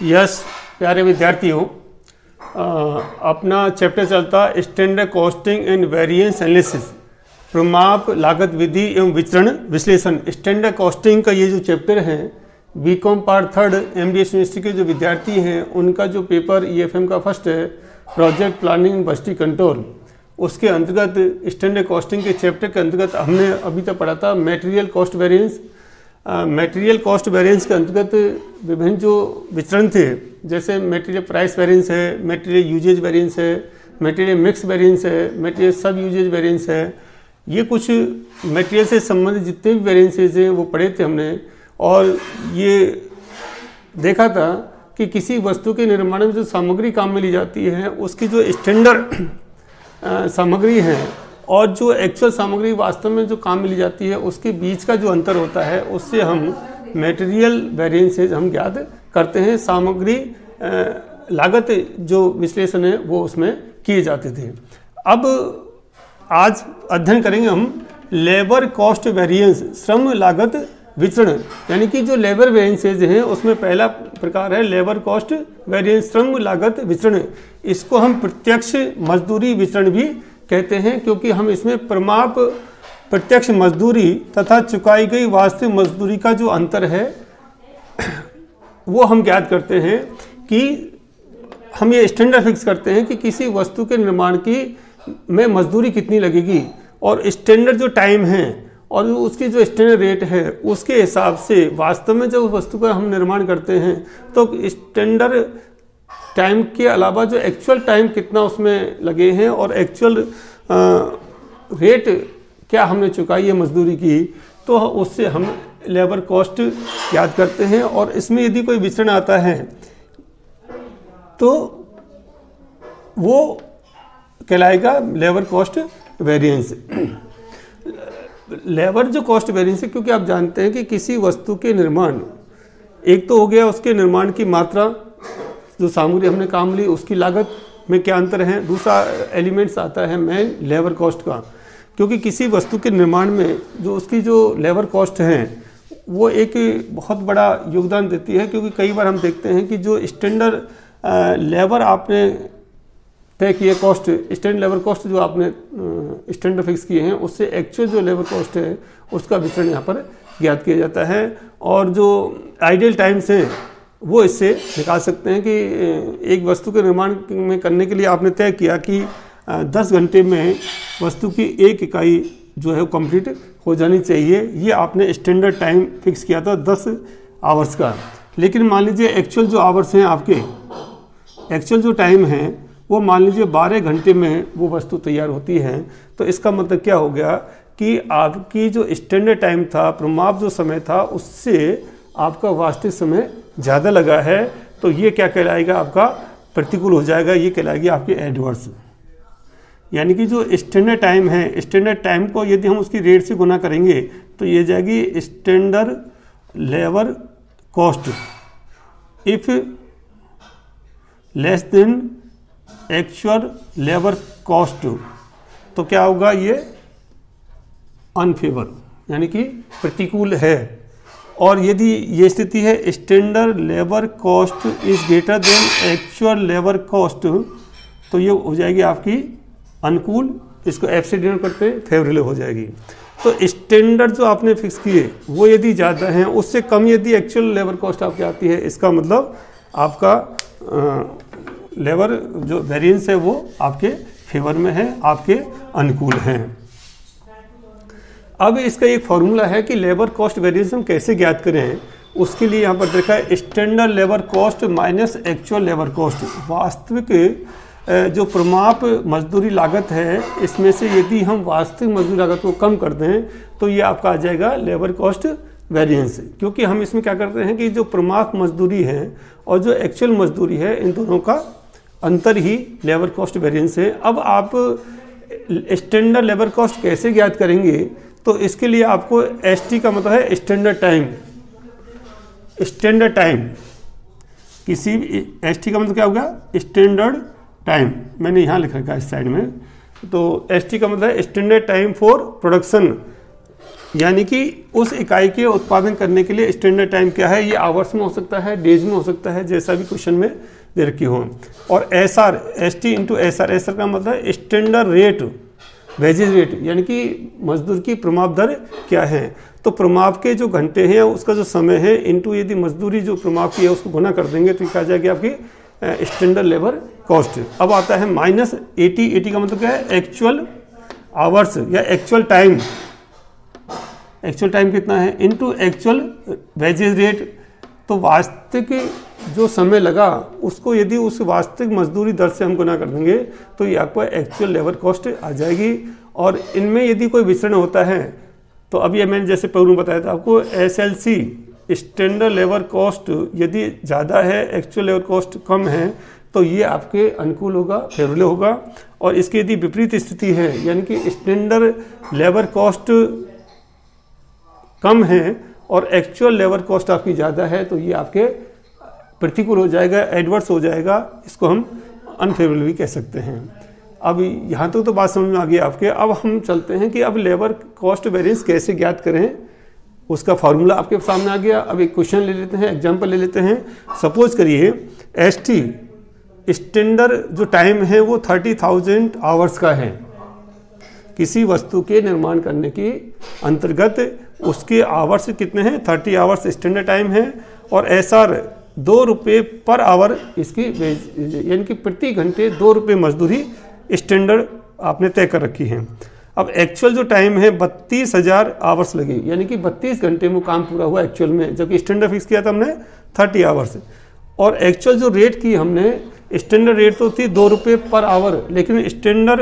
Yes प्यारे विद्यार्थियों, अपना चैप्टर चलता standard costing and variance analysis, प्रमाप लागत विधि एवं विचरण विश्लेषण। स्टैंडर्ड कॉस्टिंग का ये जो चैप्टर है, बीकॉम पार्ट 3 एमडीएस यूनिवर्सिटी के जो विद्यार्थी हैं उनका जो पेपर ईएफएम का फर्स्ट है, project planning and budgeting control, उसके अंतर्गत स्टैंडर्ड कॉस्टिंग के चैप्टर के अंतर्गत हमने अभी तक पढ़ा था material cost variance. Material cost variance के अंतर्गत विभिन्न जो विचरण थे, जैसे मटेरियल प्राइस वेरिएंस है, मटेरियल यूजेज वेरिएंस है, मटेरियल मिक्स वेरिएंस है, मटेरियल सब यूजेज वेरिएंस है। ये कुछ मटेरियल से संबंधित जितने भी वेरिएंसेज हैं वो पढ़े थे हमने, और ये देखा था कि किसी वस्तु के निर्माण में जो सामग्री काम में ली जाती है उसकी जो स्टैंडर्ड सामग्री है और जो एक्चुअल सामग्री वास्तव में जो काम में ली जाती है उसके बीच का जो अंतर होता है, उससे हम मटेरियल वेरिएंसेज हम ज्ञात करते हैं। सामग्री लागत जो विश्लेषण है वो उसमें किए जाते थे। अब आज अध्ययन करेंगे हम लेबर कॉस्ट वेरिएंस, श्रम लागत विचरण। यानी कि जो लेबर वेरिएंसेज हैं उसमें पहला प्रकार है लेबर कॉस्ट वेरिएंस, श्रम लागत विचरण। इसको हम प्रत्यक्ष मजदूरी विचरण भी कहते हैं, क्योंकि हम इसमें प्रमाप प्रत्यक्ष मजदूरी तथा चुकाई गई वास्तविक मजदूरी का जो अंतर है वो हम ज्ञात करते हैं कि हम ये स्टैंडर्ड फिक्स करते हैं कि किसी वस्तु के निर्माण की में मजदूरी कितनी लगेगी, और स्टैंडर्ड जो टाइम है और उसकी जो स्टैंडर्ड रेट है उसके हिसाब से वास्तव में जब वस्तु का हम निर्माण करते हैं तो स्टैंडर्ड टाइम के अलावा जो एक्चुअल टाइम कितना उसमें लगे हैं और एक्चुअल रेट क्या हमने चुकाई है मजदूरी की, तो उससे हम लेबर कॉस्ट याद करते हैं। और इसमें यदि कोई विचरण आता है तो वो कहलाएगा लेबर कॉस्ट वेरिएंस। लेबर जो कॉस्ट वेरिएंस है, क्योंकि आप जानते हैं कि किसी वस्तु के निर्माण, एक तो हो गया उसके निर्माण की मात्रा, जो सामग्री हमने काम ली उसकी लागत में क्या अंतर है। दूसरा एलिमेंट्स आता है मेन लेबर कॉस्ट का, क्योंकि किसी वस्तु के निर्माण में जो उसकी जो लेबर कॉस्ट है वो एक बहुत बड़ा योगदान देती है। क्योंकि कई बार हम देखते हैं कि जो स्टैंडर्ड लेबर आपने तय किए कॉस्ट, स्टैंडर्ड लेबर कॉस्ट जो आपने स्टैंडर्ड फिक्स किए हैं, उससे एक्चुअल जो लेबर कॉस्ट है उसका विचरण यहाँ पर ज्ञात किया जाता है। और जो आइडियल टाइम्स हैं वो इससे निकाल सकते हैं कि एक वस्तु के निर्माण में करने के लिए आपने तय किया कि 10 घंटे में वस्तु की एक इकाई जो है वो कंप्लीट हो जानी चाहिए। ये आपने स्टैंडर्ड टाइम फिक्स किया था 10 आवर्स का। लेकिन मान लीजिए एक्चुअल जो आवर्स हैं आपके, एक्चुअल जो टाइम है वो मान लीजिए 12 घंटे में वो वस्तु तैयार होती है। तो इसका मतलब क्या हो गया कि आपकी जो स्टैंडर्ड टाइम था, प्रमाप जो समय था, उससे आपका वास्तविक समय ज़्यादा लगा है। तो ये क्या कहलाएगा, आपका प्रतिकूल हो जाएगा, ये कहलाएगी आपकी एडवर्स। यानी कि जो स्टैंडर्ड टाइम है, स्टैंडर्ड टाइम को यदि हम उसकी रेट से गुना करेंगे तो ये जाएगी standard labour cost if less than actual labour cost. तो क्या होगा, ये अनफेवर यानी कि प्रतिकूल है। और यदि ये स्थिति है standard labour cost is greater than actual labour cost, तो ये हो जाएगी आपकी अनुकूल। इसको एफ से डिनोट करते फेवरेबल हो जाएगी। तो स्टैंडर्ड जो आपने फिक्स किए वो यदि ज़्यादा हैं, उससे कम यदि एक्चुअल लेबर कॉस्ट आपकी आती है, इसका मतलब आपका लेबर जो वेरिएंस है वो आपके फेवर में है, आपके अनुकूल हैं। अब इसका एक फॉर्मूला है कि लेबर कॉस्ट वेरिएंस हम कैसे ज्ञात करें। उसके लिए यहाँ पर देखा है standard labour cost minus actual labour cost. वास्तविक जो प्रमाप मजदूरी लागत है, इसमें से यदि हम वास्तविक मजदूरी लागत को कम कर दें तो ये आपका आ जाएगा लेबर कॉस्ट वेरिएंस। क्योंकि हम इसमें क्या करते हैं कि जो प्रमाप मजदूरी है और जो एक्चुअल मजदूरी है, इन दोनों का अंतर ही लेबर कॉस्ट वेरिएंस है। अब आप स्टैंडर्ड लेबर कॉस्ट कैसे ज्ञात करेंगे, तो इसके लिए आपको एसटी का मतलब है स्टैंडर्ड टाइम। स्टैंडर्ड टाइम किसी एसटी का मतलब क्या होगा, स्टैंडर्ड टाइम। मैंने यहाँ लिख रखा है इस साइड में। तो एसटी का मतलब है स्टैंडर्ड टाइम फॉर प्रोडक्शन यानी कि उस इकाई के उत्पादन करने के लिए स्टैंडर्ड टाइम क्या है, ये आवर्स में हो सकता है, डेज में हो सकता है, जैसा भी क्वेश्चन में दे रखी हो। और S R, S T into S R, S R का मतलब है स्टैंडर्ड रेट, वेजेज रेट, यानी कि मजदूर की प्रमाप दर क्या है। तो प्रमाप के जो घंटे हैं उसका जो समय है इंटू यदि मजदूरी जो प्रमाप की है उसको गुना कर देंगे तो क्या आ जाएगी आपकी स्टैंडर्ड लेबर कॉस्ट। अब आता है माइनस 80, 80 का मतलब क्या है, एक्चुअल आवर्स या एक्चुअल टाइम, एक्चुअल टाइम कितना है इनटू एक्चुअल वेजेज रेट। तो वास्तविक जो समय लगा उसको यदि उस वास्तविक मजदूरी दर से हम गुना कर देंगे तो ये आपको एक्चुअल लेबर कॉस्ट आ जाएगी। और इनमें यदि कोई विचरण होता है तो अभी मैंने जैसे पूर्व में बताया था आपको, एसएलसी स्टैंडर्ड लेबर कॉस्ट यदि ज़्यादा है, एक्चुअल लेबर कॉस्ट कम है, तो ये आपके अनुकूल होगा, फेवरेबल होगा। और इसकी यदि विपरीत स्थिति है, यानी कि स्टैंडर्ड लेबर कॉस्ट कम है और एक्चुअल लेबर कॉस्ट आपकी ज़्यादा है, तो ये आपके प्रतिकूल हो जाएगा, एडवर्स हो जाएगा, इसको हम अनफेवरेबल भी कह सकते हैं। अब यहाँ तक तो बात समझ में आ गई आपके। अब हम चलते हैं कि अब लेबर कॉस्ट वेरिएंस कैसे ज्ञात करें, उसका फार्मूला आपके सामने आ गया। अब एक क्वेश्चन ले लेते हैं, एग्जाम्पल ले लेते हैं। सपोज करिए एस टी स्टैंडर्ड जो टाइम है वो 30,000 आवर्स का है। किसी वस्तु के निर्माण करने की अंतर्गत उसके आवर्स कितने हैं, 30 आवर्स स्टैंडर्ड टाइम है। और एस आर 2 रुपये पर आवर इसकी यानी कि प्रति घंटे 2 रुपये मजदूरी स्टैंडर्ड आपने तय कर रखी है। अब एक्चुअल जो टाइम है 32,000 आवर्स लगे, यानी कि 32 घंटे में काम पूरा हुआ एक्चुअल में, जबकि स्टैंडर्ड फिक्स किया था हमने 30 आवर्स। और एक्चुअल जो रेट की हमने, स्टैंडर्ड रेट तो थी 2 रुपये पर आवर, लेकिन स्टैंडर्ड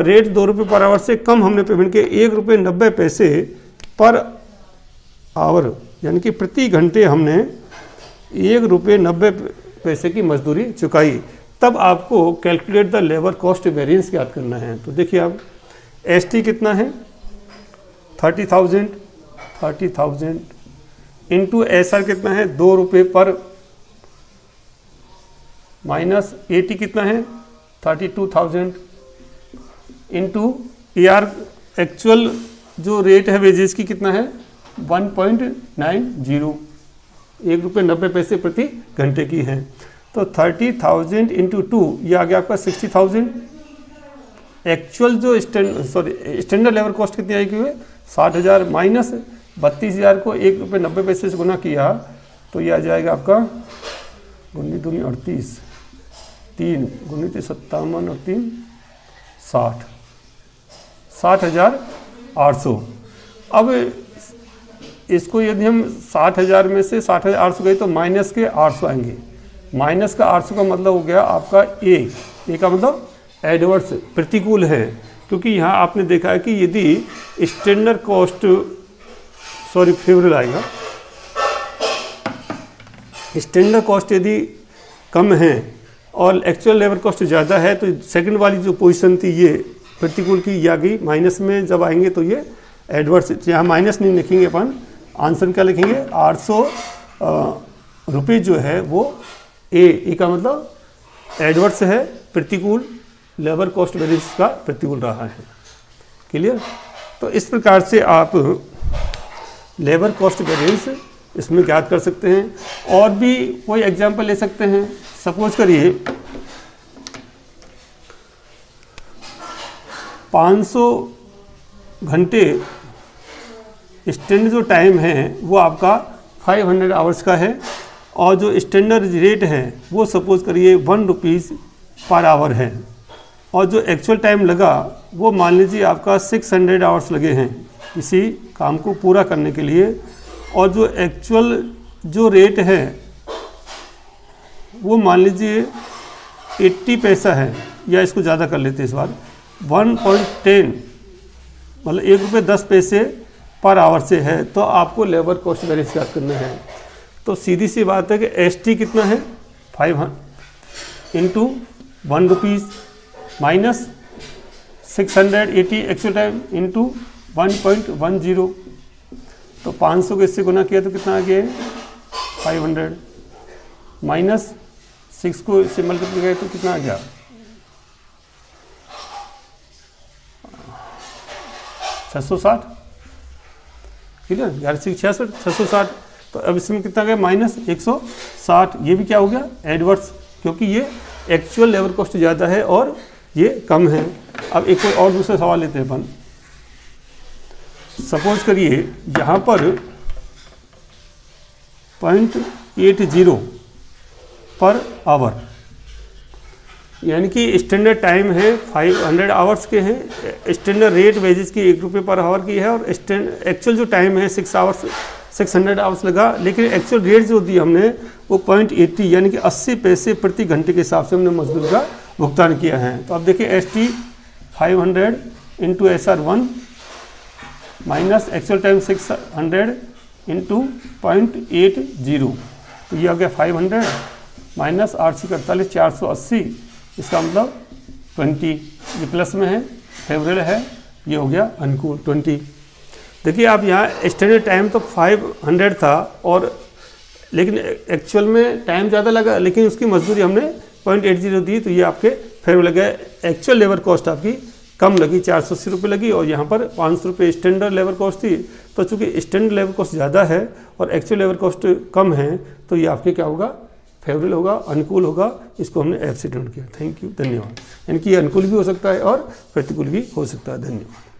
रेट 2 रुपये पर आवर से कम हमने पेमेंट किया 1 रुपये 90 पैसे पर आवर, यानी कि प्रति घंटे हमने 1 रुपये 90 पैसे की मजदूरी चुकाई। तब आपको calculate the labour cost variance याद करना है। तो देखिए आप एस टी कितना है 30,000 इंटू एस आर कितना है 2 रुपये पर, माइनस ए टी कितना है 32,000 इंटू ए आर एक्चुअल जो रेट है वेजेस की कितना है 1.90, 1 रुपये 90 पैसे प्रति घंटे की है। तो 30,000 इंटू 2 ये आ गया आपका 60,000। एक्चुअल जो स्टैंडर्ड लेबर कॉस्ट कितनी आएगी हुए 60,000 माइनस 32,000 को 1 रुपये 90 पैसे से गुना किया तो ये आ जाएगा आपका 19 दूनी 38, 3 19 57 और 3 60, 60,800। अब इसको यदि हम 60,000 में से 60,800 गए तो माइनस के 800 आएंगे। माइनस का 800 का मतलब हो गया आपका ए का मतलब एडवर्स, प्रतिकूल है, क्योंकि यहाँ आपने देखा है कि यदि स्टैंडर्ड कॉस्ट फेवरेबल आएगा, स्टैंडर्ड कॉस्ट यदि कम है और एक्चुअल लेबर कॉस्ट ज़्यादा है तो सेकंड वाली जो पोजीशन थी ये प्रतिकूल की ये आ गई। माइनस में जब आएंगे तो ये एडवर्स, यहाँ माइनस नहीं लिखेंगे अपन, आंसर क्या लिखेंगे 800 रुपये जो है वो ए का मतलब एडवर्स है, प्रतिकूल, लेबर कॉस्ट वेरिएंस का प्रतिकूल रहा है। क्लियर? तो इस प्रकार से आप लेबर कॉस्ट वेरिएंस इसमें ज्ञात कर सकते हैं। और भी कोई एग्जांपल ले सकते हैं। सपोज करिए 500 घंटे स्टैंडर्ड जो टाइम है वो आपका 500 आवर्स का है और जो स्टैंडर्ड रेट है वो सपोज करिए 1 रुपीज़ पर आवर है और जो एक्चुअल टाइम लगा वो मान लीजिए आपका 600 आवर्स लगे हैं किसी काम को पूरा करने के लिए। और जो एक्चुअल जो रेट है वो मान लीजिए 80 पैसा है, या इसको ज़्यादा कर लेते हैं इस बार 1.10 मतलब 1 रुपये 10 पैसे पर आवर से है, तो आपको लेबर कॉस्ट वेरिएंस याद करना है। तो सीधी सी बात है कि एस टी कितना है 500 into 1 rupees minus 680 actual time into 1.10, तो 500 को इससे गुना किया तो कितना आ गया 500 माइनस 6 को इससे मल्टीप्लाई किया तो कितना आ गया 660। क्लियर, 1166 660, तो अब इसमें कितना गया माइनस 160, ये भी क्या हो गया एडवर्स, क्योंकि ये एक्चुअल लेबर कॉस्ट ज़्यादा है और ये कम है। अब एक कोई और दूसरा सवाल लेते हैं अपन। सपोज करिए यहाँ पर 0.80 पर आवर, यानी कि स्टैंडर्ड टाइम है 500 आवर्स के हैं, स्टैंडर्ड रेट वेजेस की 1 रुपये पर आवर की है, और एक्चुअल जो टाइम है 600 आवर्स लगा, लेकिन एक्चुअल रेट जो दी हमने वो 0.80 यानी कि 80 पैसे प्रति घंटे के हिसाब से हमने मजदूर का भुगतान किया है। तो अब देखिए ST 500 into SR1 minus actual time 600 into 0.80, तो ये आ गया 500 माइनस 848 480, इसका मतलब 20, ये प्लस में है, फेवरेबल है, ये हो गया अनुकूल 20। देखिए आप यहाँ स्टैंडर्ड टाइम तो 500 था, और लेकिन एक्चुअल में टाइम ज़्यादा लगा, लेकिन उसकी मजदूरी हमने 0.80 दी, तो ये आपके फेवरेबल लगा। एक्चुअल लेबर कॉस्ट आपकी कम लगी, 480 रुपये लगी, और यहाँ पर 500 रुपये स्टैंडर्ड लेबर कॉस्ट थी। तो चूँकि स्टैंडर्ड लेबर कॉस्ट ज़्यादा है और एक्चुअल लेबर कॉस्ट कम है, तो ये आपके क्या होगा फेवरेबल होगा, अनुकूल होगा। इसको हमने एफ से डिनोट किया। थैंक यू, धन्यवाद। यानी कि अनुकूल भी हो सकता है और प्रतिकूल भी हो सकता है। धन्यवाद।